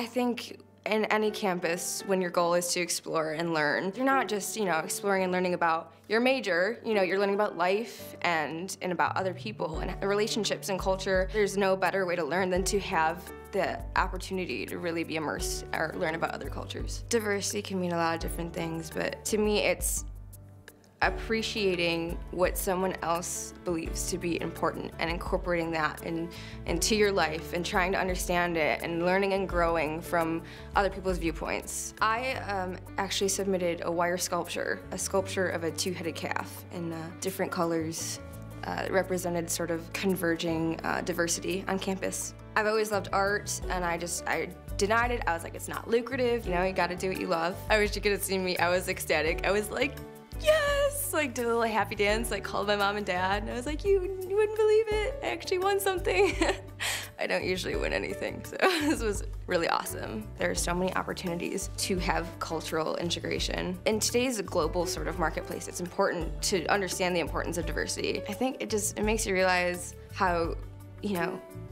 I think in any campus, when your goal is to explore and learn, you're not just, exploring and learning about your major, you're learning about life and about other people and relationships and culture. There's no better way to learn than to have the opportunity to really be immersed or learn about other cultures. Diversity can mean a lot of different things, but to me it's appreciating what someone else believes to be important and incorporating that into your life and trying to understand it and learning and growing from other people's viewpoints. I actually submitted a wire sculpture, a sculpture of a two-headed calf in different colors. Represented sort of converging diversity on campus. I've always loved art, and I denied it. I was like, it's not lucrative, you gotta do what you love. I wish you could have seen me. I was ecstatic. I was like, yes! Like, did a little happy dance, like called my mom and dad, and I was like, you wouldn't believe it. I actually won something. I don't usually win anything, so this was really awesome. There are so many opportunities to have cultural integration. In today's global sort of marketplace, it's important to understand the importance of diversity. I think it makes you realize how,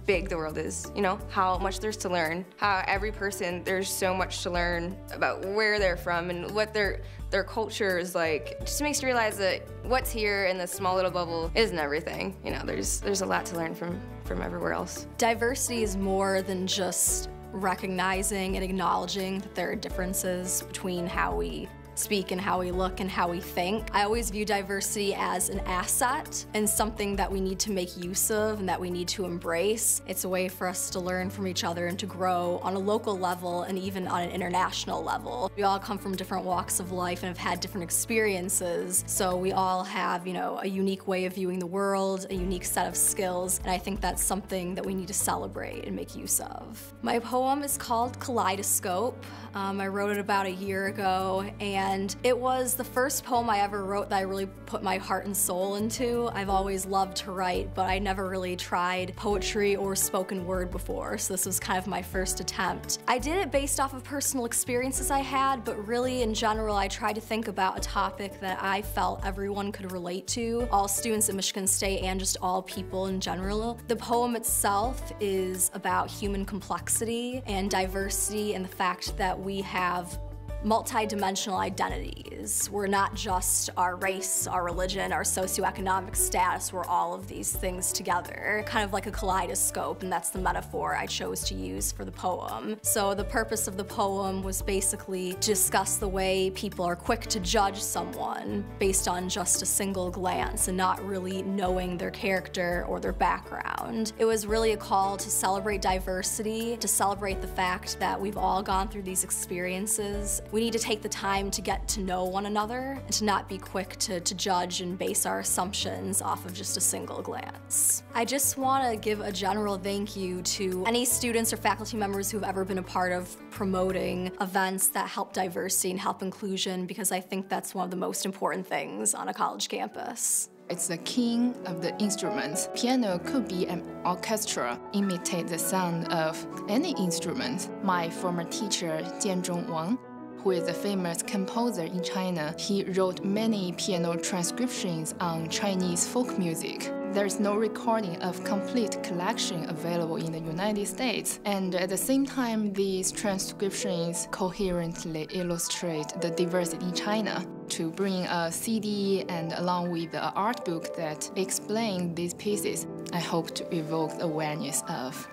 big the world is, how much there's to learn, how every person, there's so much to learn about where they're from and what their culture is like. It just makes you realize that what's here in this small little bubble isn't everything. There's a lot to learn from everywhere else. Diversity is more than just recognizing and acknowledging that there are differences between how we speak and how we look and how we think. I always view diversity as an asset and something that we need to make use of and that we need to embrace. It's a way for us to learn from each other and to grow on a local level and even on an international level. We all come from different walks of life and have had different experiences, so we all have, a unique way of viewing the world, a unique set of skills, and I think that's something that we need to celebrate and make use of. My poem is called Kaleidoscope. I wrote it about a year ago, and it was the first poem I ever wrote that I really put my heart and soul into. I've always loved to write, but I never really tried poetry or spoken word before, so this was kind of my first attempt. I did it based off of personal experiences I had, but really in general I tried to think about a topic that I felt everyone could relate to, all students at Michigan State and just all people in general. The poem itself is about human complexity and diversity and the fact that we have multi-dimensional identities. We're not just our race, our religion, our socioeconomic status, we're all of these things together. Kind of like a kaleidoscope, and that's the metaphor I chose to use for the poem. So the purpose of the poem was basically to discuss the way people are quick to judge someone based on just a single glance and not really knowing their character or their background. It was really a call to celebrate diversity, to celebrate the fact that we've all gone through these experiences. We need to take the time to get to know one another and to not be quick to judge and base our assumptions off of just a single glance. I just want to give a general thank you to any students or faculty members who've ever been a part of promoting events that help diversity and help inclusion, because I think that's one of the most important things on a college campus. It's the king of the instruments. Piano could be an orchestra, imitate the sound of any instrument. My former teacher, Jianzhong Wang, who is a famous composer in China, he wrote many piano transcriptions on Chinese folk music. There's no recording of complete collection available in the United States. And at the same time, these transcriptions coherently illustrate the diversity in China. To bring a CD and along with the art book that explain these pieces, I hope to evoke the awareness of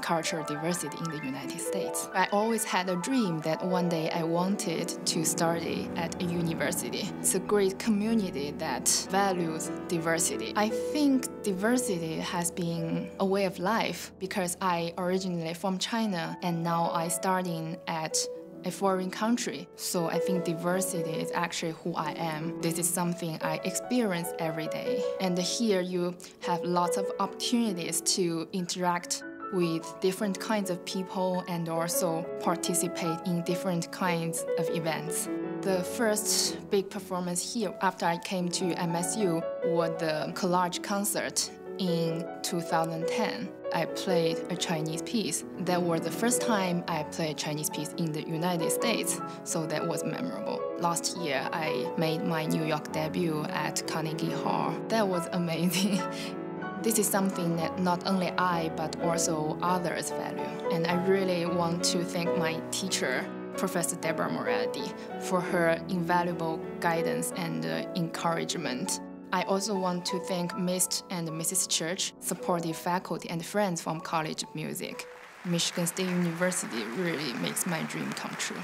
cultural diversity in the United States. I always had a dream that one day I wanted to study at a university. It's a great community that values diversity. I think diversity has been a way of life because I originally from China and now I studying at a foreign country. So I think diversity is actually who I am. This is something I experience every day. And here you have lots of opportunities to interact with different kinds of people and also participate in different kinds of events. The first big performance here after I came to MSU was the collage concert in 2010. I played a Chinese piece. That was the first time I played a Chinese piece in the United States, so that was memorable. Last year, I made my New York debut at Carnegie Hall. That was amazing. This is something that not only I, but also others value. And I really want to thank my teacher, Professor Deborah Morality, for her invaluable guidance and encouragement. I also want to thank Mr. and Mrs. Church, supportive faculty and friends from College of Music. Michigan State University really makes my dream come true.